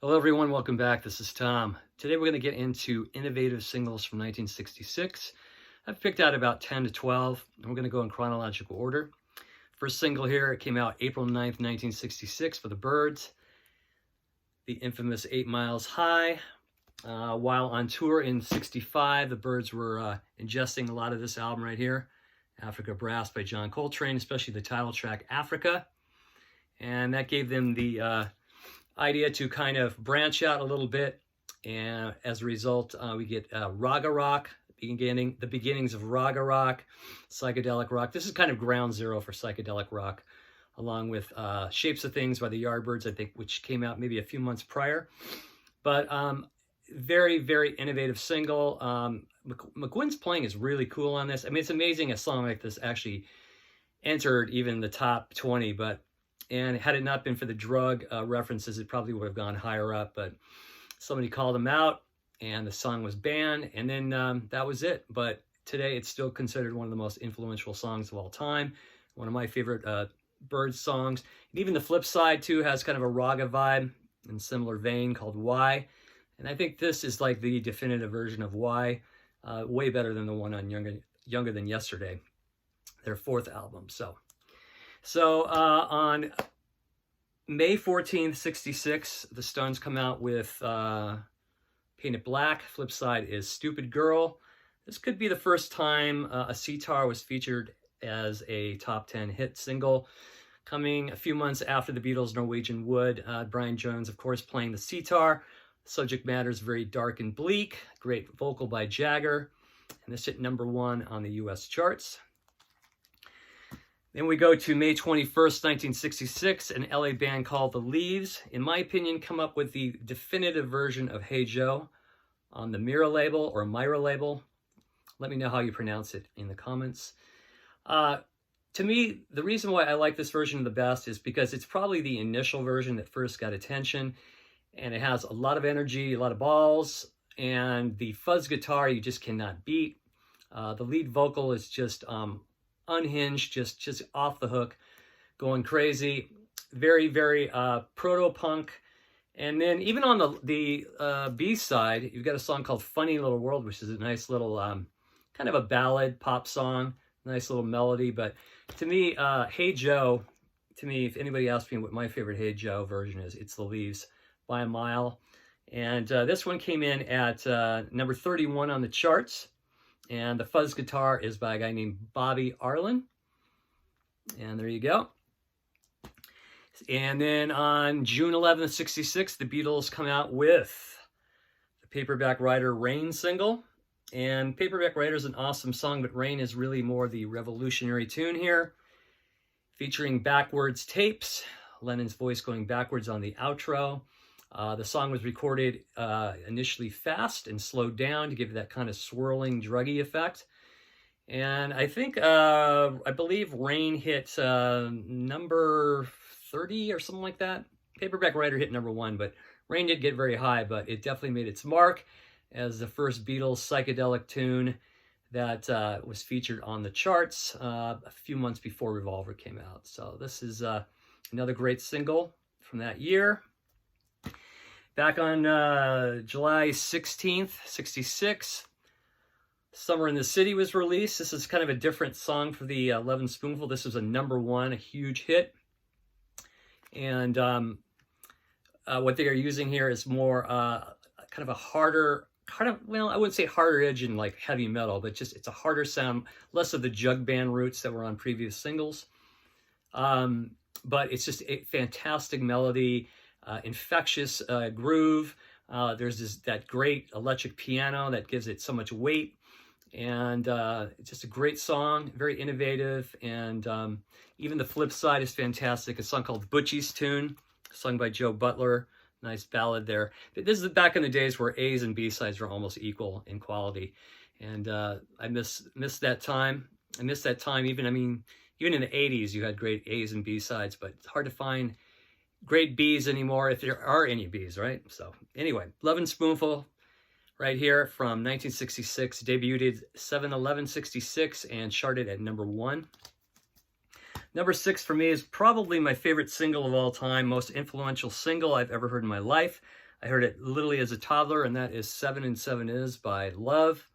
Hello everyone, welcome back. This is Tom. Today we're going to get into innovative singles from 1966. I've picked out about 10 to 12, and we're going to go in chronological order. First single here, it came out April 9th, 1966 for the Byrds. The infamous 8 Miles High. While on tour in 65, the Byrds were ingesting a lot of this album right here, Africa Brass by John Coltrane, especially the title track, Africa. And that gave them the idea to kind of branch out a little bit, and as a result we get raga rock, the beginnings of raga rock, psychedelic rock. This is kind of ground zero for psychedelic rock, along with Shapes of Things by the Yardbirds, I think, which came out maybe a few months prior. But very, very innovative single. McGuinn's playing is really cool on this. I mean, it's amazing a song like this actually entered even the top 20, and had it not been for the drug references, it probably would have gone higher up. But somebody called him out, and the song was banned, and then that was it. But today, it's still considered one of the most influential songs of all time. One of my favorite Byrds songs. And even the flip side, too, has kind of a raga vibe in similar vein called Why. And I think this is like the definitive version of Why. Way better than the one on Younger Than Yesterday, their fourth album. So on May 14th, 66, the Stones come out with Paint It Black. Flip side is Stupid Girl. This could be the first time a sitar was featured as a top 10 hit single. Coming a few months after the Beatles' Norwegian Wood, Brian Jones, of course, playing the sitar. Subject matter is very dark and bleak. Great vocal by Jagger. And this hit #1 on the US charts. Then we go to May 21st, 1966, an LA band called The Leaves, in my opinion, come up with the definitive version of Hey Joe on the Mira label or Myra label. Let me know how you pronounce it in the comments. To me, the reason why I like this version the best is because it's probably the initial version that first got attention, and it has a lot of energy, a lot of balls, and the fuzz guitar you just cannot beat. The lead vocal is just unhinged, just off the hook, going crazy. Very, very proto-punk. And then even on the B-side, you've got a song called Funny Little World, which is a nice little kind of a ballad pop song, nice little melody. But to me, Hey Joe, if anybody asks me what my favorite Hey Joe version is, it's The Leaves by a mile. And this one came in at number 31 on the charts. And the fuzz guitar is by a guy named Bobby Arlen. And there you go. And then on June 11th, 66, the Beatles come out with the Paperback Writer Rain single. And Paperback Writer is an awesome song, but Rain is really more the revolutionary tune here. Featuring backwards tapes, Lennon's voice going backwards on the outro. The song was recorded initially fast and slowed down to give that kind of swirling, druggy effect. And I think, I believe Rain hit number 30 or something like that. Paperback Writer hit #1, but Rain did get very high, but it definitely made its mark as the first Beatles psychedelic tune that was featured on the charts a few months before Revolver came out. So this is another great single from that year. Back on July 16th, 66, Summer in the City was released. This is kind of a different song for the 11 Spoonful. This was a #1, a huge hit. And what they are using here is more kind of a harder, well, I wouldn't say harder edge in like heavy metal, but just it's a harder sound, less of the jug band roots that were on previous singles. But it's just a fantastic melody. Infectious groove. There's that great electric piano that gives it so much weight, and it's just a great song, very innovative. And even the flip side is fantastic. A song called Butchie's Tune, sung by Joe Butler. Nice ballad there. But this is back in the days where A's and B sides were almost equal in quality, and I miss that time. I miss that time. Even in the 80s, you had great A's and B sides, but it's hard to find great B's anymore, if there are any B's, right? So anyway, 11 Spoonful right here from 1966, debuted 7/11/66 and charted at #1. Number 6 for me is probably my favorite single of all time, most influential single I've ever heard in my life. I heard it literally as a toddler, and that is 7 and 7 Is by Love.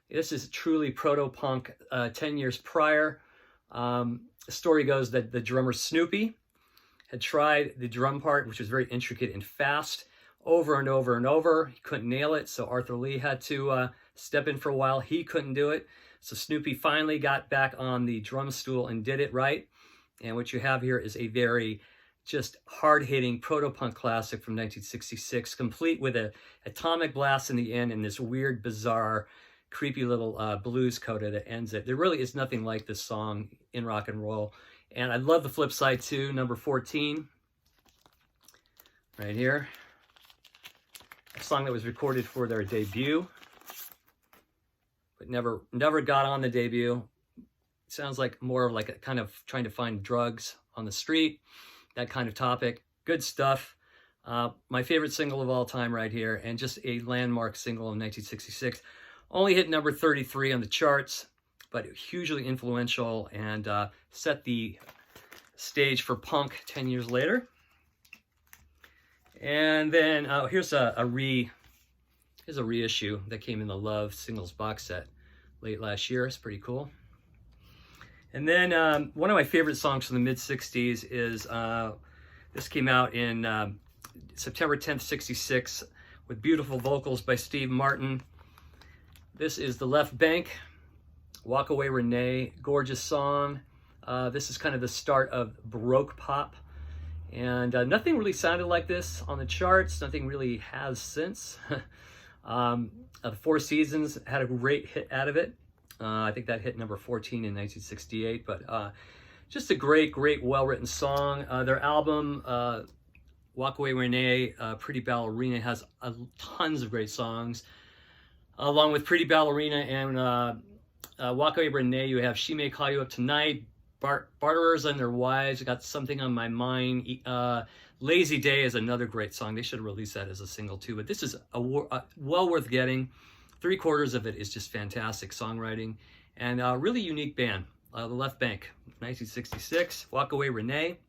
This is truly proto-punk 10 years prior. The story goes that the drummer Snoopy had tried the drum part, which was very intricate and fast, over and over and over. He couldn't nail it, so Arthur Lee had to step in for a while. He couldn't do it. So Snoopy finally got back on the drum stool and did it right. And what you have here is a very just hard-hitting proto-punk classic from 1966, complete with a atomic blast in the end and this weird, bizarre, creepy little blues coda that ends it. There really is nothing like this song in rock and roll. And I love the flip side too, number 14, right here. A song that was recorded for their debut, but never got on the debut. Sounds like more like a kind of trying to find drugs on the street, that kind of topic. Good stuff. My favorite single of all time right here, and just a landmark single in 1966. Only hit number 33 on the charts, but hugely influential and set the stage for punk 10 years later. And then here's a reissue that came in the Love singles box set late last year. It's pretty cool. And then one of my favorite songs from the mid-60s is, this came out in September 10th, 66, with beautiful vocals by Steve Martin. This is The Left Bank, Walk Away Renee, gorgeous song. This is kind of the start of Baroque pop. And nothing really sounded like this on the charts. Nothing really has since. The Four Seasons had a great hit out of it. I think that hit number 14 in 1968. But just a great, well-written song. Their album, Walk Away Renee, Pretty Ballerina, has tons of great songs. Along with Pretty Ballerina and Walk Away Renee, you have She May Call You Up Tonight, Barterers and Their Wives, I Got Something on My Mind. Lazy Day is another great song. They should have released that as a single too, but this is well worth getting. 3/4 of it is just fantastic songwriting and a really unique band. The Left Bank, 1966, Walk Away Renee.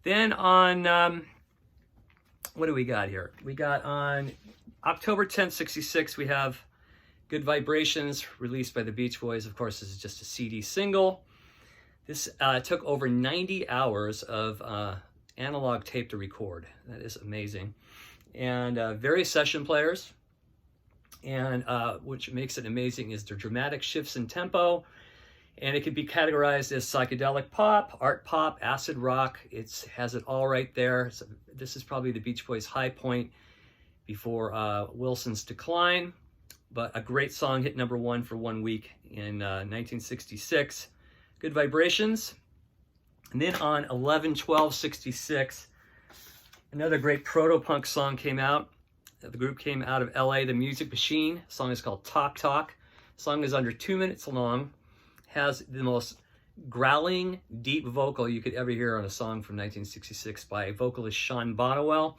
Then on, what do we got here? We got on October 10th, 66, we have Good Vibrations, released by the Beach Boys. Of course, this is just a CD single. This took over 90 hours of analog tape to record. That is amazing. And various session players. And which makes it amazing is their dramatic shifts in tempo. And it can be categorized as psychedelic pop, art pop, acid rock. It has it all right there. So this is probably the Beach Boys' high point before Wilson's decline. But a great song, hit number 1 for 1 week in 1966. Good Vibrations. And then on 11/12/66, another great proto-punk song came out. The group came out of LA, The Music Machine. The song is called Talk Talk. The song is under 2 minutes long. Has the most growling, deep vocal you could ever hear on a song from 1966 by vocalist Sean Bonnewell.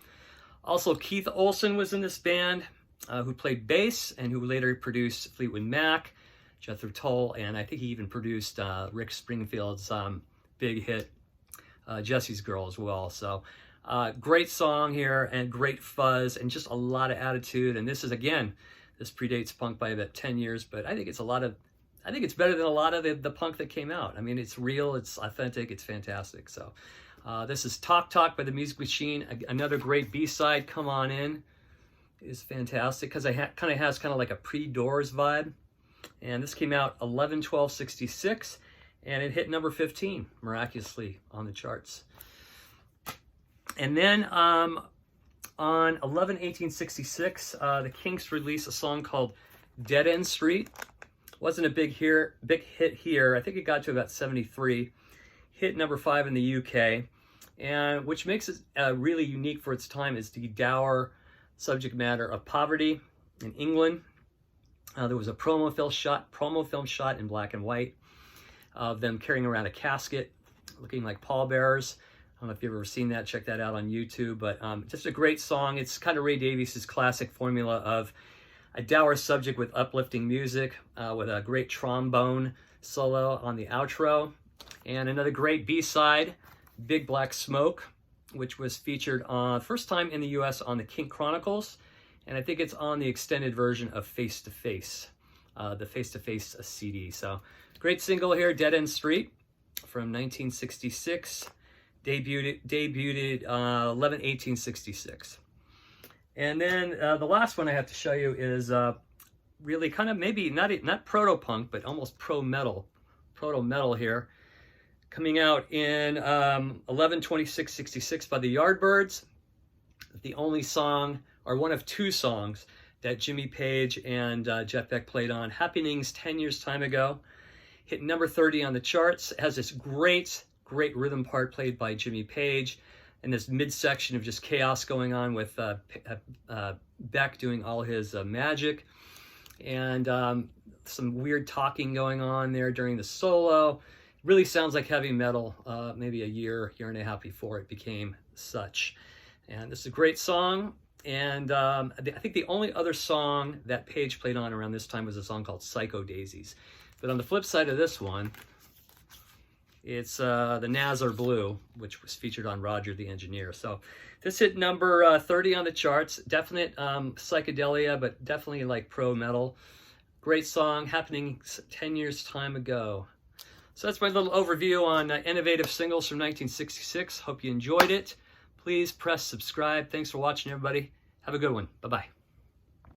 Also, Keith Olsen was in this band, who played bass and who later produced Fleetwood Mac, Jethro Tull, and I think he even produced Rick Springfield's big hit, Jesse's Girl, as well. So great song here and great fuzz and just a lot of attitude. And this is, again, this predates punk by about 10 years, but I think it's better than a lot of the punk that came out. I mean, it's real, it's authentic, it's fantastic. So this is Talk Talk by the Music Machine. Another great B-side, Come On In, is fantastic because it kind of has like a pre-Doors vibe. And this came out 11/12/66, and it hit number 15 miraculously on the charts. And then on 11/18/66, the Kinks released a song called Dead End Street. Wasn't a big hit here. I think it got to about 73. Hit number 5 in the UK, and which makes it really unique for its time is the dour subject matter of poverty in England. There was a promo film shot in black and white of them carrying around a casket, looking like pallbearers. I don't know if you've ever seen that. Check that out on YouTube. But just a great song. It's kind of Ray Davies' classic formula of a dour subject with uplifting music, with a great trombone solo on the outro. And another great B-side, Big Black Smoke, which was featured on first time in the US on the Kink Chronicles, and I think it's on the extended version of Face to Face, the Face to Face CD. So great single here, Dead End Street from 1966, debuted 11/18/66. And then the last one I have to show you is really kind of maybe not proto-punk, but almost proto-metal here, coming out in 11/26/66 by the Yardbirds. The only song, or one of two songs, that Jimmy Page and Jeff Beck played on. Happenings 10 years time ago. Hit number 30 on the charts. It has this great rhythm part played by Jimmy Page, and this midsection of just chaos going on with Beck doing all his magic, and some weird talking going on there during the solo. Really sounds like heavy metal, maybe a year and a half before it became such. And this is a great song. And I think the only other song that Page played on around this time was a song called Psycho Daisies. But on the flip side of this one, it's the Nazar Blue, which was featured on Roger the Engineer. So this hit number 30 on the charts. Definite psychedelia, but definitely like pro metal. Great song, happening 10 years time ago. So that's my little overview on innovative singles from 1966. Hope you enjoyed it. Please press subscribe. Thanks for watching, everybody. Have a good one. Bye-bye.